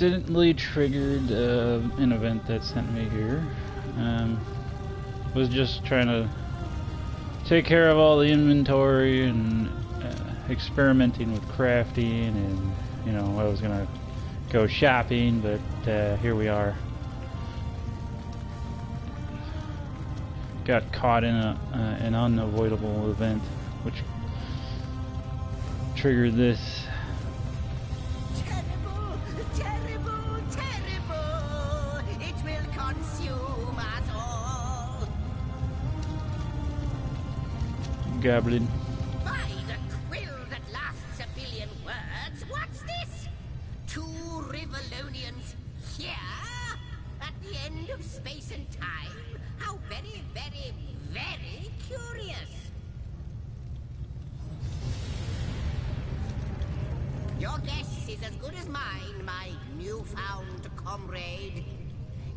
accidentally triggered an event that sent me here. Was just trying to take care of all the inventory and experimenting with crafting, and you know, I was gonna go shopping, but here we are. Got caught in an unavoidable event, which triggered this. Terrible, terrible, terrible! It will consume us all! Goblin. By the quill that lasts a billion words, what's this? Two Rivalonians here? At the end of space and time? How very, very, very curious! Your guess is as good as mine, my newfound comrade.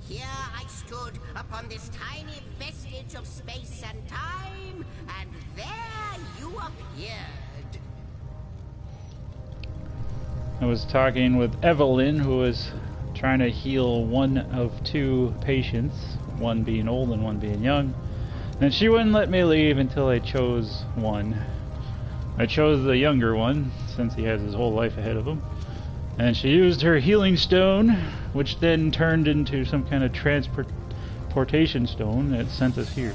Here I stood upon this tiny vestige of space and time, and there you appeared. I was talking with Evelyn, who was trying to heal one of two patients, one being old and one being young, and she wouldn't let me leave until I chose one. I chose the younger one, since he has his whole life ahead of him, and she used her healing stone, which then turned into some kind of transportation stone that sent us here.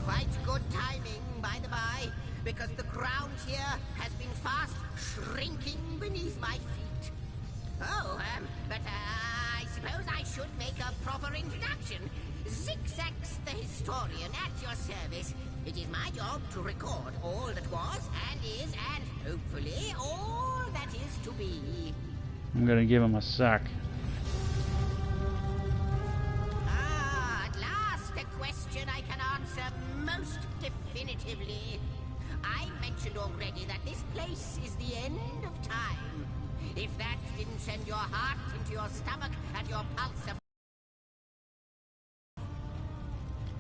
Quite good timing, by the by, because the ground here has been fast shrinking beneath my feet. Oh, but I suppose I should make a proper introduction. Zigzags the historian at your service. It is my job to record all that was and is and hopefully all that is to be. I'm gonna give him a sock. Ah, at last a question I can answer most definitively. I mentioned already that this place is the end of time. If that didn't send your heart into your stomach and your pulse of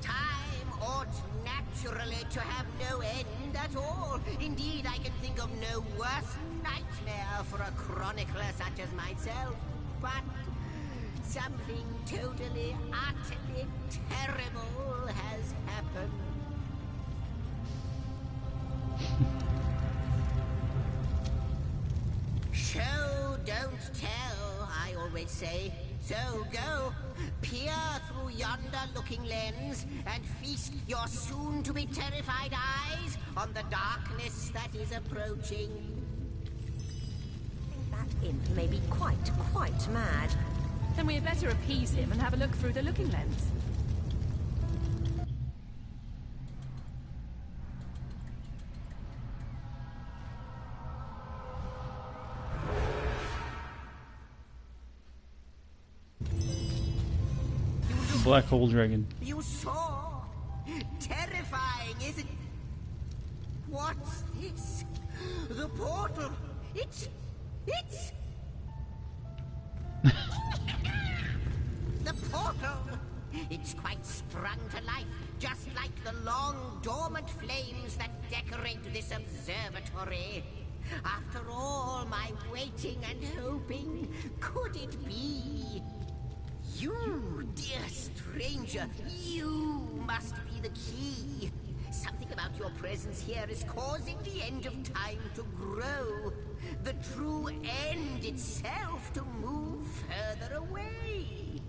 time ought naturally to have no end at all. Indeed, I can think of no worse nightmare for a chronicler such as myself. But something totally, utterly terrible has happened. Show, don't tell, I always say. So go, peer through yonder looking lens, and feast your soon-to-be terrified eyes on the darkness that is approaching. That imp may be quite mad. Then we had better appease him and have a look through the looking lens. Black hole dragon. You saw? Terrifying, isn't it? What's this? The portal! It's... The portal! It's quite sprung to life, just like the long, dormant flames that decorate this observatory. After all my waiting and hoping, could it be? You, dear stranger, you must be the key. Something about your presence here is causing the end of time to grow. The true end itself to move further away.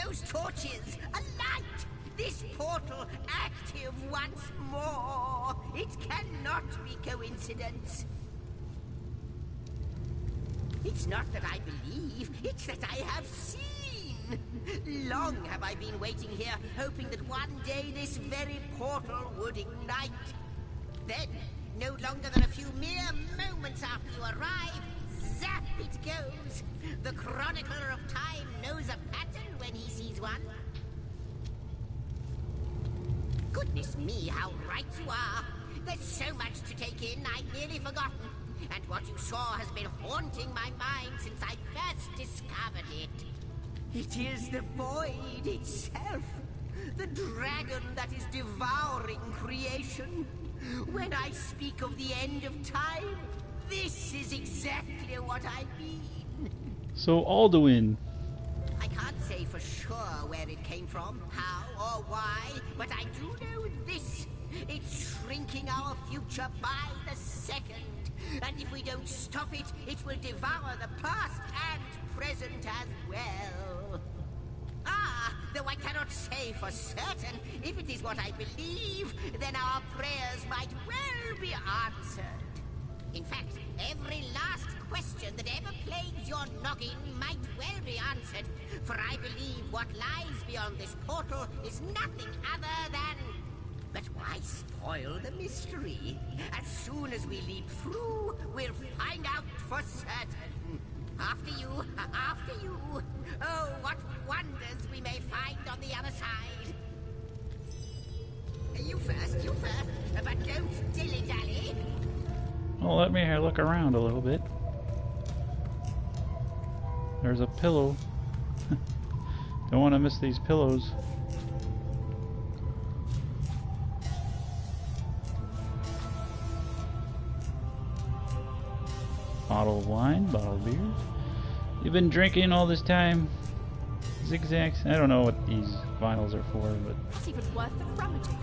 Those torches, a light! This portal active once more! It cannot be coincidence. It's not that I believe, it's that I have seen. Long have I been waiting here, hoping that one day this very portal would ignite. Then, no longer than a few mere moments after you arrive, zap it goes. The chronicler of time knows a pattern when he sees one. Goodness me, how right you are. There's so much to take in, I'd nearly forgotten. And what you saw has been haunting my mind since I first discovered it. It is the void itself. The dragon that is devouring creation. When I speak of the end of time, This is exactly what I mean. So Alduin. I can't say for sure where it came from, how or why, but I do know this. It's shrinking our future by the second. And if we don't stop it, it will devour the past and present as well. Ah, though I cannot say for certain, if it is what I believe, then our prayers might well be answered. In fact, every last question that ever plagued your noggin might well be answered, for I believe what lies beyond this portal is nothing other than... But why spoil the mystery? As soon as we leap through, we'll find out for certain. After you, after you. Oh, what wonders we may find on the other side. You first, but don't dilly-dally. Well, let me look around a little bit. There's a pillow. Don't want to miss these pillows. Bottle of wine, bottle of beer. You've been drinking all this time. Zigzags. I don't know what these vials are for, but That's even worth the rummaging.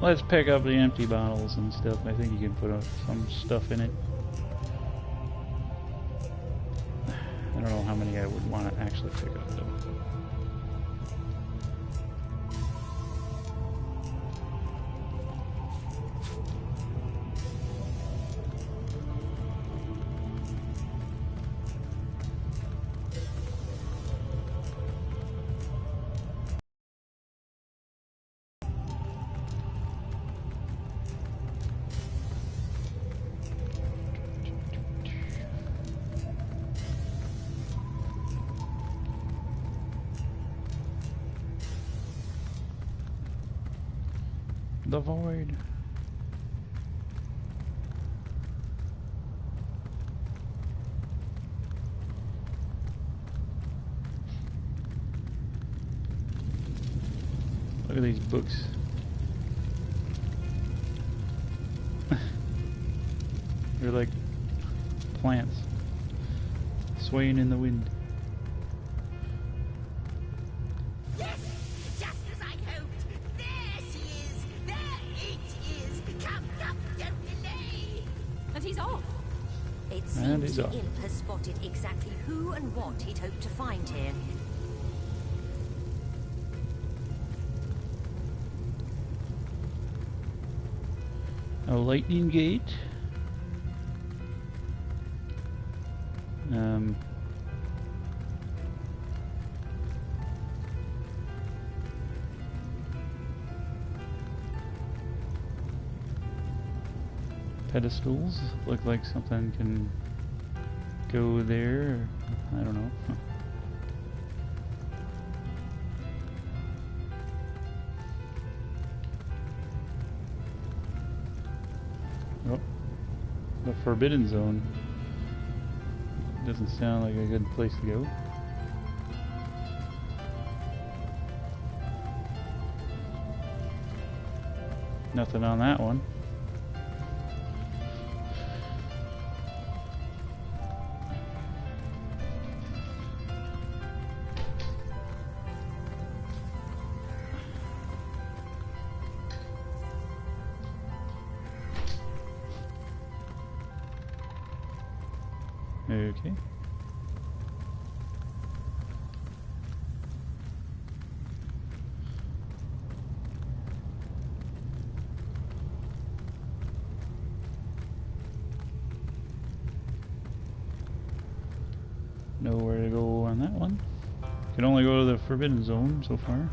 let's pick up the empty bottles and stuff. I think you can put some stuff in it. I don't know how many I would want to actually pick up though. The void. Look at these books. They're like plants swaying in the wind. Yes, just as I hoped. There she is. There it is. Come, don't delay. And he's off. It And seems he's the off. imp has spotted exactly who and what he'd hoped to find here. A lightning gate. Pedestals look like something can go there. I don't know. Oh, the Forbidden Zone. Doesn't sound like a good place to go. Nothing on that one. Okay. Nowhere to go on that one. Can only go to the Forbidden Zone so far.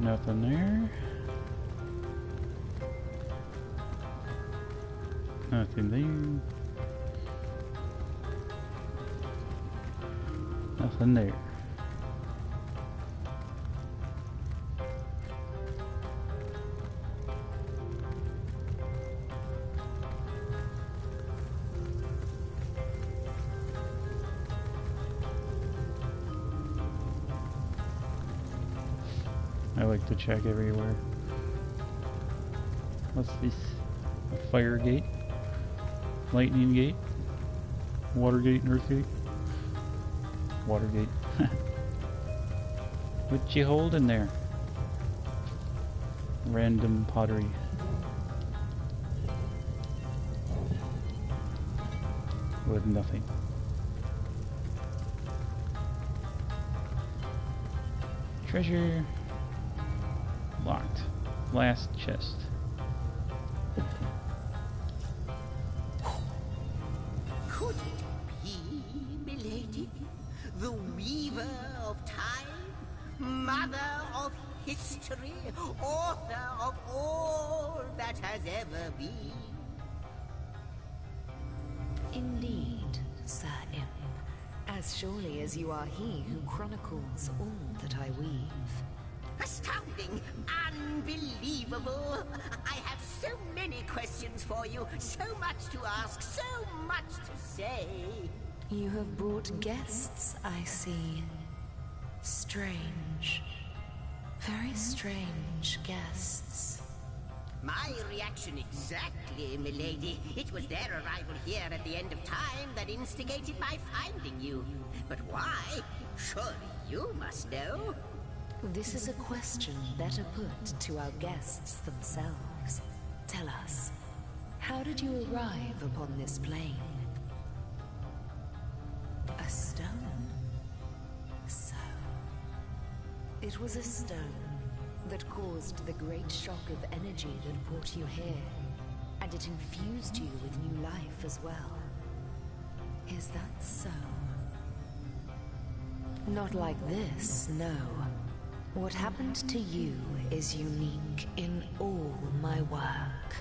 Nothing there. Nothing there. Nothing there. I like to check everywhere. What's this? A fire gate? Lightning gate? Water gate and earth gate? Water gate. What you holding there? Random pottery. With nothing. Treasure locked. Last chest. Could it be, milady? The weaver of time, mother of history, author of all that has ever been? Indeed, Sir Imp. As surely as you are he who chronicles all that I weave. Astounding! Unbelievable! I have so many questions for you, so much to ask, so much to say. You have brought guests, I see. Strange. Very strange guests. My reaction exactly, milady. It was their arrival here at the end of time that instigated my finding you. But why? Surely you must know. This is a question better put to our guests themselves. Tell us, how did you arrive upon this plane? A stone? So, it was a stone that caused the great shock of energy that brought you here, and it infused you with new life as well. Is that so? Not like this, no. What happened to you is unique in all my work.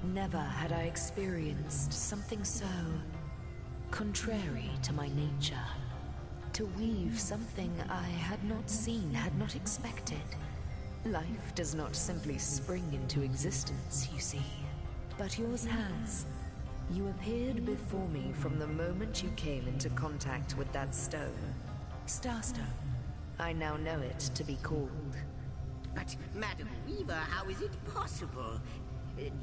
Never had I experienced something so contrary to my nature. To weave something I had not seen, had not expected. Life does not simply spring into existence, you see. But yours has. You appeared before me from the moment you came into contact with that stone. Starstone. I now know it to be called. But, Madam Weaver, how is it possible?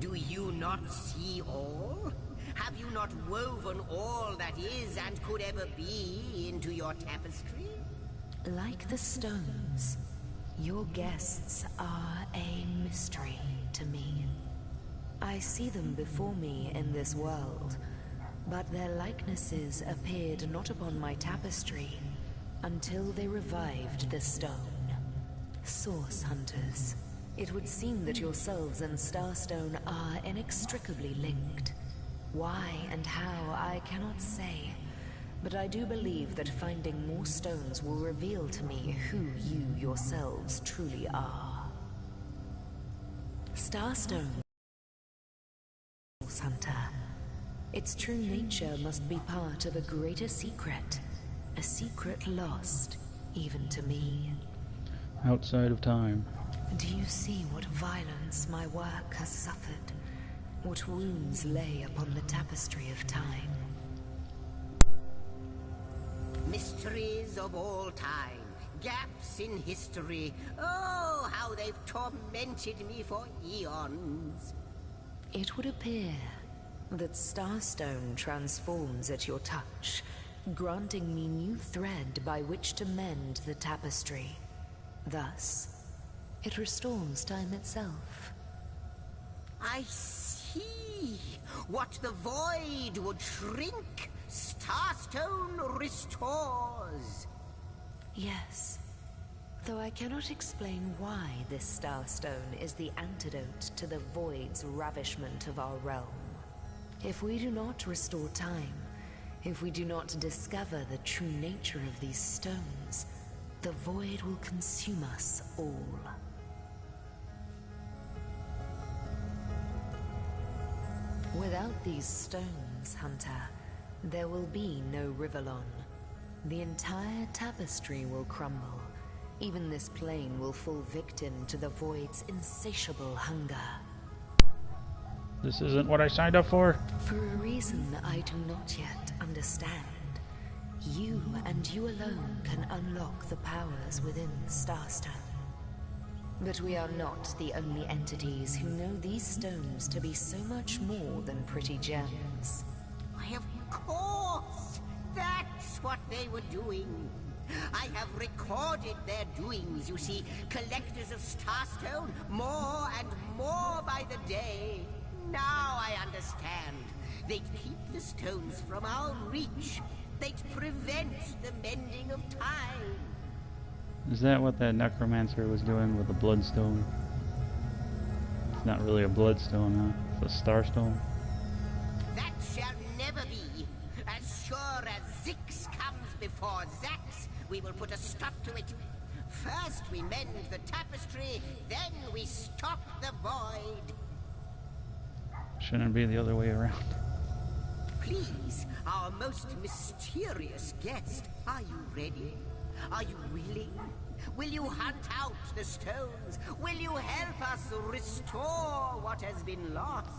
Do you not see all? Have you not woven all that is and could ever be into your tapestry? Like the stones, your guests are a mystery to me. I see them before me in this world, but their likenesses appeared not upon my tapestry until they revived the stone. Source hunters. It would seem that yourselves and Starstone are inextricably linked. Why and how, I cannot say, but I do believe that finding more stones will reveal to me who you yourselves truly are. Starstone. Source hunter. Its true nature must be part of a greater secret. A secret lost, even to me. Outside of time. Do you see what violence my work has suffered? What wounds lay upon the tapestry of time? Mysteries of all time, gaps in history. Oh, how they've tormented me for eons. It would appear that Starstone transforms at your touch, granting me new thread by which to mend the tapestry. Thus, it restores time itself. I see. What the void would shrink, Starstone restores. Yes, though I cannot explain why this Starstone is the antidote to the void's ravishment of our realm. If we do not restore time, if we do not discover the true nature of these stones, the void will consume us all. Without these stones, Hunter, there will be no Rivellon. The entire tapestry will crumble. Even this plane will fall victim to the void's insatiable hunger. This isn't what I signed up for. For a reason I do not yet understand, you and you alone can unlock the powers within Starstone. But we are not the only entities who know these stones to be so much more than pretty gems. Why, of course! That's what they were doing. I have recorded their doings, you see. Collectors of Starstone, more and more by the day. Now I understand. They'd keep the stones from our reach. They'd prevent the mending of time. Is that what that necromancer was doing with the bloodstone? It's not really a bloodstone, huh? It's a starstone. That shall never be. As sure as Zix comes before Zax, we will put a stop to it. First we mend the tapestry, then we stop the void. Shouldn't it be the other way around? Please, our most mysterious guest, are you ready? Are you willing? Will you hunt out the stones? Will you help us restore what has been lost?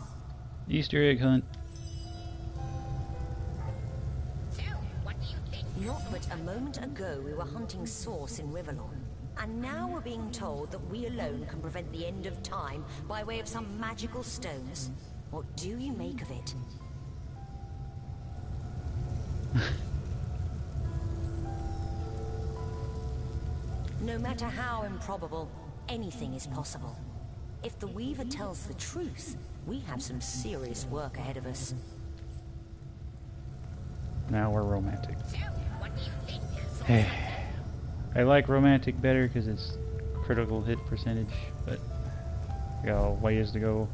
Easter egg hunt. So, what do you think? Not but a moment ago we were hunting Source in Rivellon, and now we're being told that we alone can prevent the end of time by way of some magical stones. What do you make of it? No matter how improbable, anything is possible. If the Weaver tells the truth, we have some serious work ahead of us. Now we're romantic. So, what do you think? Hey, I like romantic better because it's critical hit percentage, but we got a ways to go.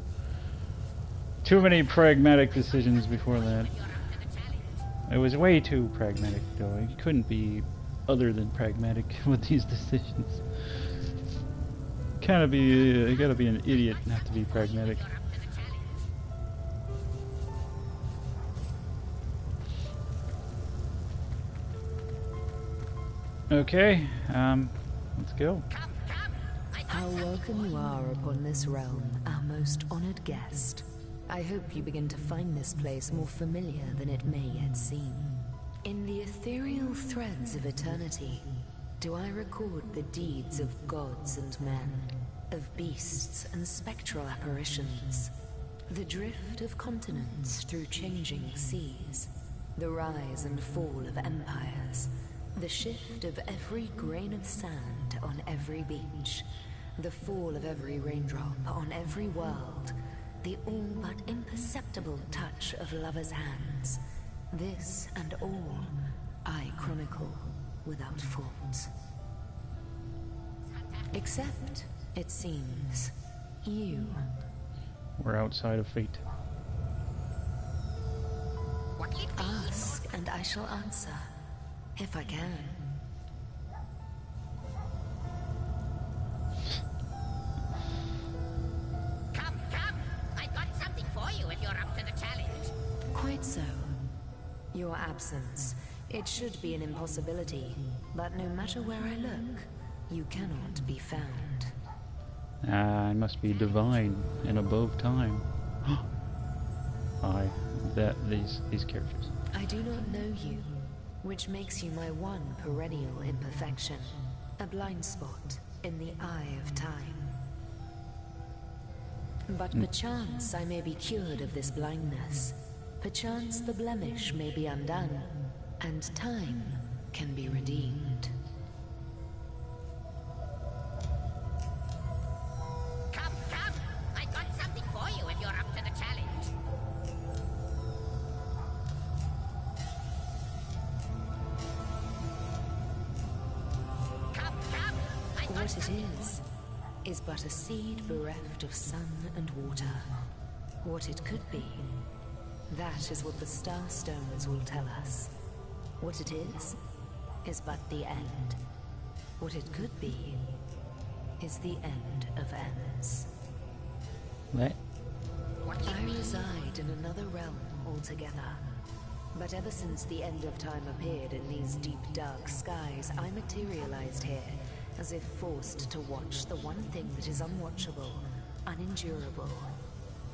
Too many pragmatic decisions before that. It was way too pragmatic, though. It couldn't be other than pragmatic with these decisions. You gotta be an idiot not to be pragmatic. Okay, let's go. How welcome you are upon this realm, our most honored guest. I hope you begin to find this place more familiar than it may yet seem. In the ethereal threads of eternity, do I record the deeds of gods and men, of beasts and spectral apparitions, the drift of continents through changing seas, the rise and fall of empires, the shift of every grain of sand on every beach, the fall of every raindrop on every world, the all but imperceptible touch of lovers' hands. This and all I chronicle without fault. Except, it seems, you. We're outside of fate. Ask and I shall answer, if I can. Come, I've got something for you if you're up to the challenge. Quite so. Your absence, it should be an impossibility, but no matter where I look, you cannot be found. I must be divine and above time. These characters. I do not know you, which makes you my one perennial imperfection, a blind spot in the eye of time. But perchance I may be cured of this blindness. Perchance the blemish may be undone, and time can be redeemed. Come, I've got something for you if you're up to the challenge. Come, I've got What it is but a seed bereft of sun and water. What it could be, that is what the star stones will tell us. What it is but the end. What it could be is the end of ends. What? I reside in another realm altogether. But ever since the end of time appeared in these deep dark skies, I materialized here, as if forced to watch the one thing that is unwatchable, unendurable.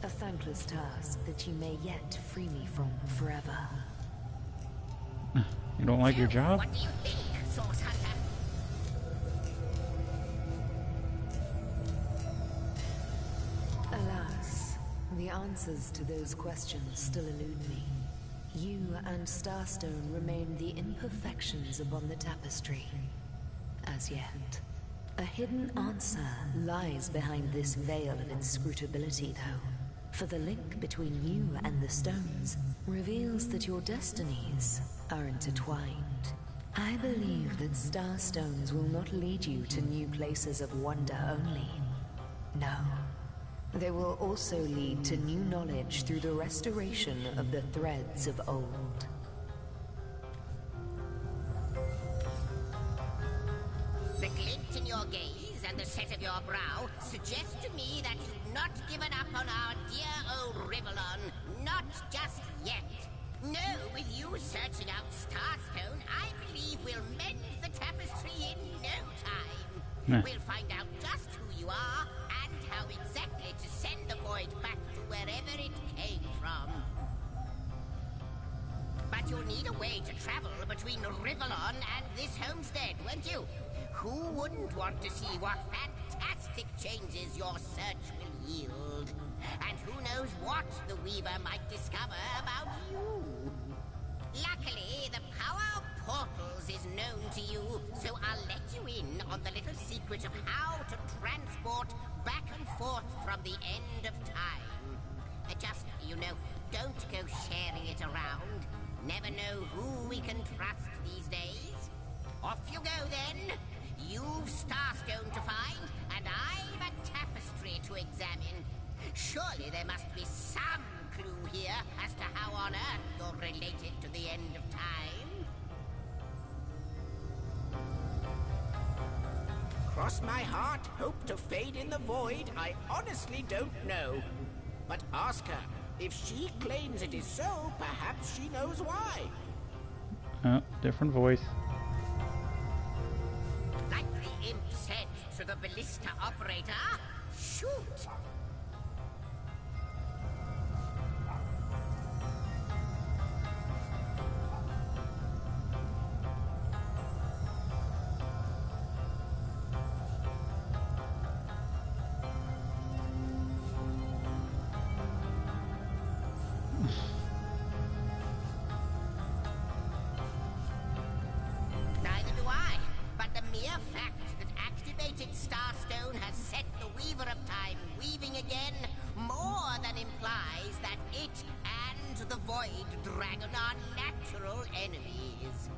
A thankless task that you may yet free me from forever. You don't like your job? What do you think, Source Hunter? The answers to those questions still elude me. You and Starstone remain the imperfections upon the tapestry. As yet. A hidden answer lies behind this veil of inscrutability, though. For the link between you and the stones reveals that your destinies are intertwined. I believe that starstones will not lead you to new places of wonder only. No. They will also lead to new knowledge through the restoration of the threads of old. The glint in your gaze and the set of your brow suggest to me that you've not given up on our dear old Rivellon. Not just yet. No, with you searching out Starstone, I believe we'll mend the tapestry in no time. We'll find out just who you are and how exactly to send the void back to wherever it came from. But you'll need a way to travel between Rivellon and this homestead, won't you? Who wouldn't want to see what fantastic changes your search will yield? And who knows what the Weaver might discover about you? Luckily, the power of portals is known to you, so I'll let you in on the little secret of how to transport back and forth from the end of time. Just, don't go sharing it around. Never know who we can trust these days. Off you go, then. You've Starstone to find, and I'm a tapestry to examine. Surely there must be some clue here as to how on earth you're related to the end of time. Cross my heart, hope to fade in the void, I honestly don't know. But ask her. If she claims it is so, perhaps she knows why. Oh, different voice. Like the imp said to the ballista operator, shoot! Neither do I, but the mere fact that activated Starstone has set the Weaver of Time weaving again more than implies that it and the Void Dragon are natural enemies.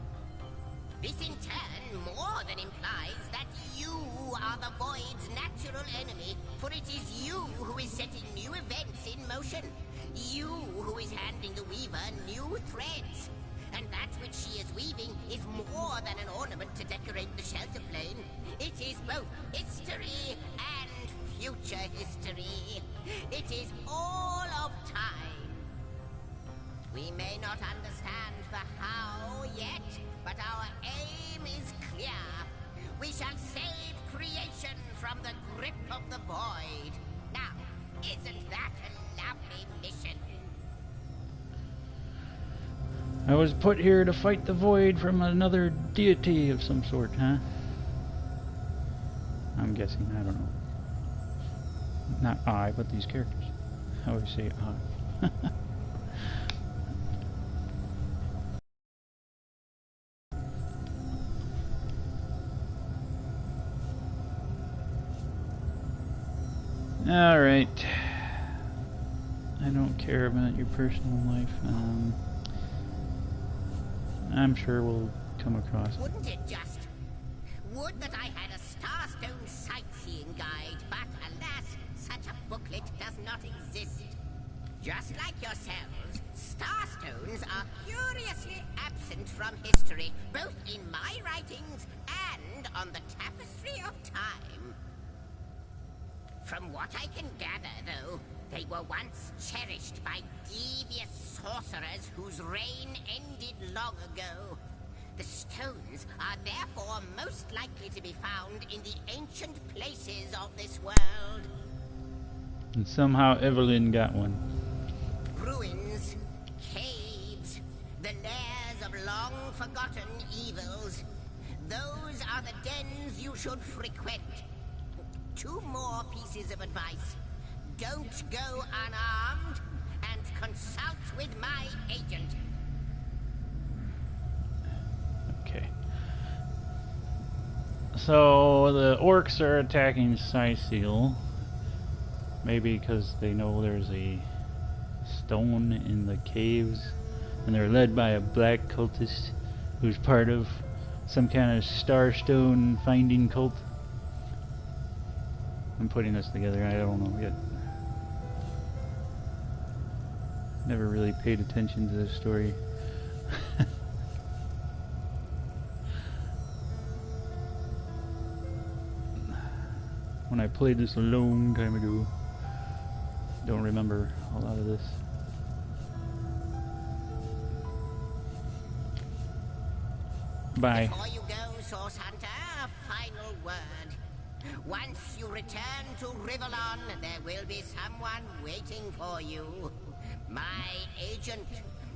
This in turn more than implies that you are the Void's natural enemy, for it is you who is setting new events in motion. You who is handing the Weaver new threads. And that which she is weaving is more than an ornament to decorate the shelter plane. It is both history and future history. It is all of time. We may not understand the how yet, but our aim is clear. We shall save creation from the grip of the void. Now, isn't that a lovely mission? I was put here to fight the void from another deity of some sort, huh? I'm guessing, I don't know. Not I, but these characters. I always say I. Alright. I don't care about your personal life. I'm sure we'll come across. Wouldn't it just? Would that I had a Starstone sightseeing guide, but alas, such a booklet does not exist. Just like yourselves, Starstones are curiously absent from history, both in my writings and on the tapestry of time. From what I can gather, though, they were once cherished by devious sorcerers whose reign ended long ago. The stones are therefore most likely to be found in the ancient places of this world. And somehow Evelyn got one. Ruins, caves, the lairs of long-forgotten evils. Those are the dens you should frequent. Two more pieces of advice. Don't go unarmed, and consult with my agent. Okay. So the orcs are attacking Cyseal. Maybe because they know there's a stone in the caves, and they're led by a black cultist who's part of some kind of starstone finding cult. I'm putting this together, I don't know yet. Never really paid attention to this story. When I played this a long time ago. Don't remember a lot of this. Bye. Before you go, Source Hunter, a final word. Once you return to Rivellon, there will be someone waiting for you. My agent,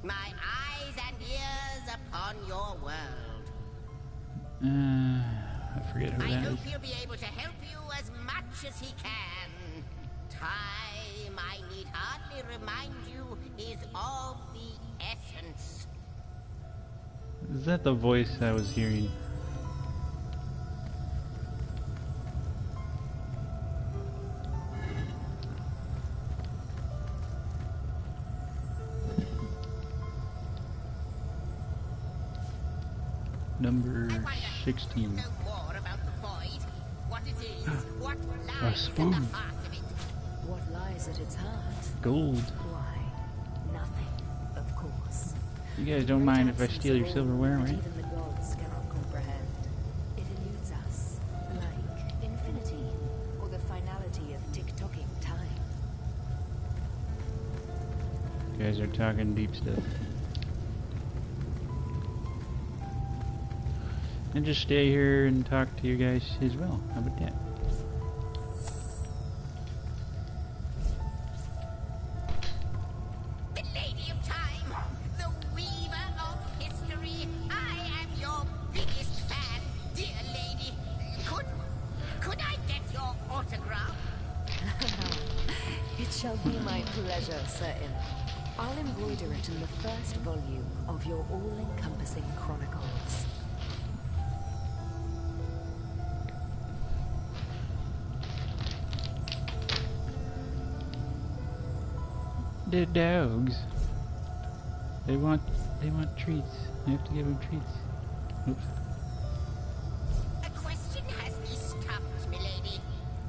my eyes and ears upon your world. I forget who I that hope is. he'll be able to help you as much as he can. Time, I need hardly remind you, is of the essence. Is that the voice I was hearing? Number 16. Know more about the void, what it is, what lies at the spoon. heart of it. What lies at its heart? Gold. Why, nothing, of course. You guys don't mind if I steal your silverware, That right? even the gods cannot comprehend. It eludes us, like infinity, or the finality of tick-tocking time. You guys are talking deep stuff. And just stay here and talk to you guys as well. How about that? The Lady of Time, the Weaver of History. I am your biggest fan, dear lady. Could I get your autograph? It shall be my pleasure, Sir Imp. I'll embroider it in the first volume of your all-encompassing chronicles. The dogs. They want treats. I have to give them treats. Oops. A question has me stumped, milady.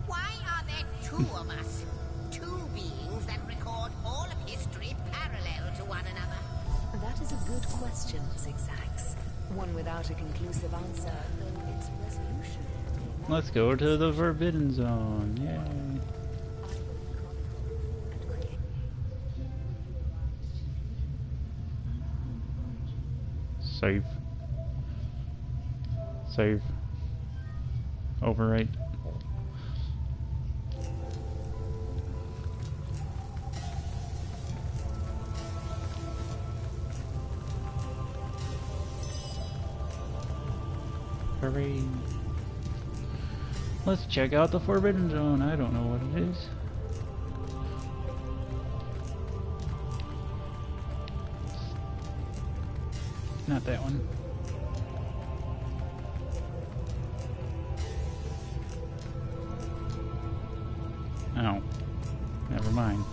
Why are there two of us? Two beings that record all of history parallel to one another. That is a good question, Zigzags. One without a conclusive answer, though its resolution... Let's go to the Forbidden Zone. Yay. Save. Save. Overwrite. Hooray. Let's check out the Forbidden Zone. I don't know what it is. Not that one. Oh. Never mind.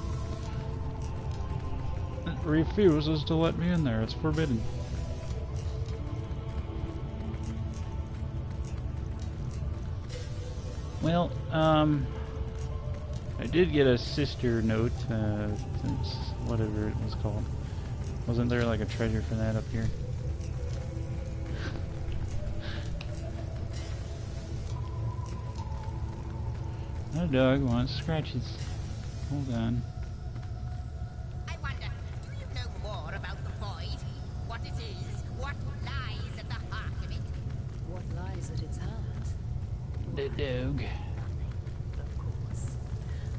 It refuses to let me in there. It's forbidden. Well, I did get a sister note, whatever it was called. Wasn't there like a treasure for that up here? My dog wants scratches. Hold on. I wonder, do you know more about the void? What it is? What lies at the heart of it? What lies at its heart? The dog. Nothing, of course.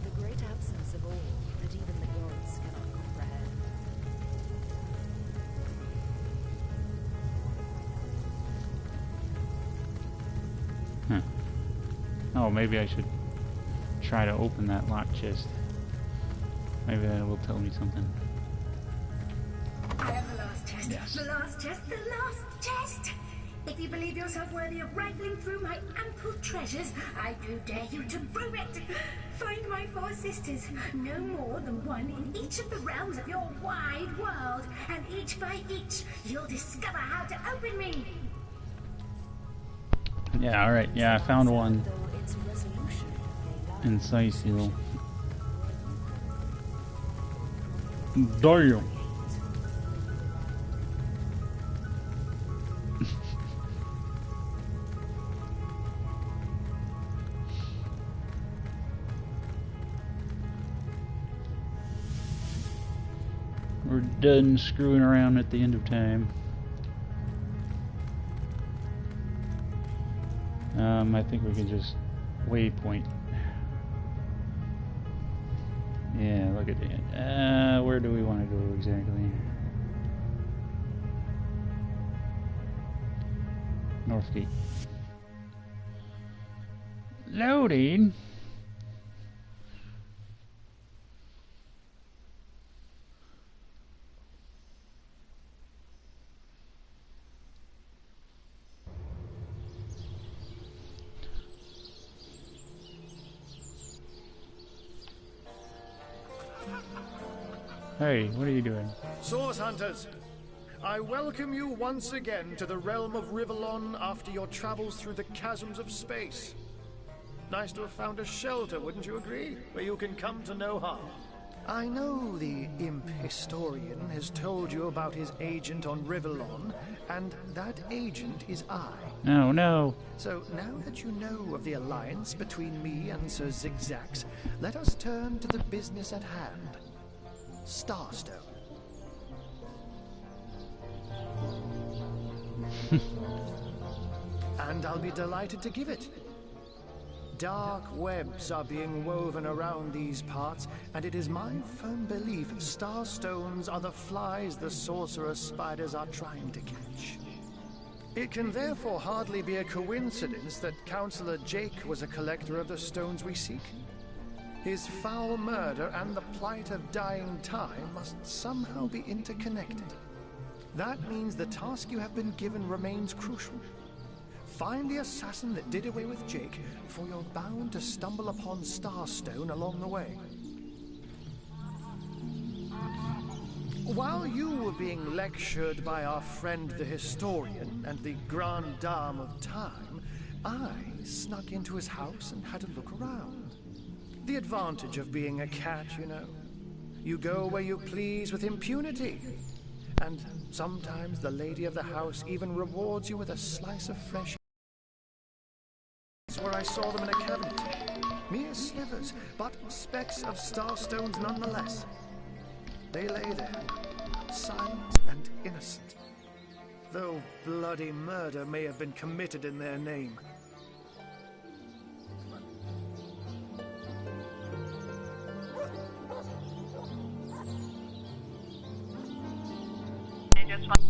The great absence of all that even the gods cannot comprehend. Huh. Oh, maybe I should try to open that lock chest. Maybe that will tell me something. I have the last chest. Yes. The last chest. The last chest. If you believe yourself worthy of rifling through my ample treasures, I do dare you to prove it. Find my 4 sisters, no more than one in each of the realms of your wide world, and each by each, you'll discover how to open me. Yeah, alright. Yeah, I found one in Cyseal. Damn. We're done screwing around at the end of time. I think we can just waypoint. Yeah, look at that. Where do we want to go exactly? Northgate. Loading. Hey, what are you doing? Source Hunters, I welcome you once again to the realm of Rivellon after your travels through the chasms of space. Nice to have found a shelter, wouldn't you agree? Where you can come to no harm. I know the imp historian has told you about his agent on Rivellon, and that agent is I. No, no. So now that you know of the alliance between me and Sir Zigzax, let us turn to the business at hand. Starstone. And I'll be delighted to give it. Dark webs are being woven around these parts, and it is my firm belief starstones are the flies the sorcerer spiders are trying to catch. It can therefore hardly be a coincidence that Councillor Jake was a collector of the stones we seek. His foul murder and the plight of dying time must somehow be interconnected. That means the task you have been given remains crucial. Find the assassin that did away with Jake, for you're bound to stumble upon Starstone along the way. While you were being lectured by our friend the historian and the grande dame of time, I snuck into his house and had a look around. The advantage of being a cat, you know. You go where you please with impunity. And sometimes the lady of the house even rewards you with a slice of flesh. That's where I saw them in a cabinet. Mere slivers, but specks of starstones nonetheless. They lay there, silent and innocent. Though bloody murder may have been committed in their name. I just want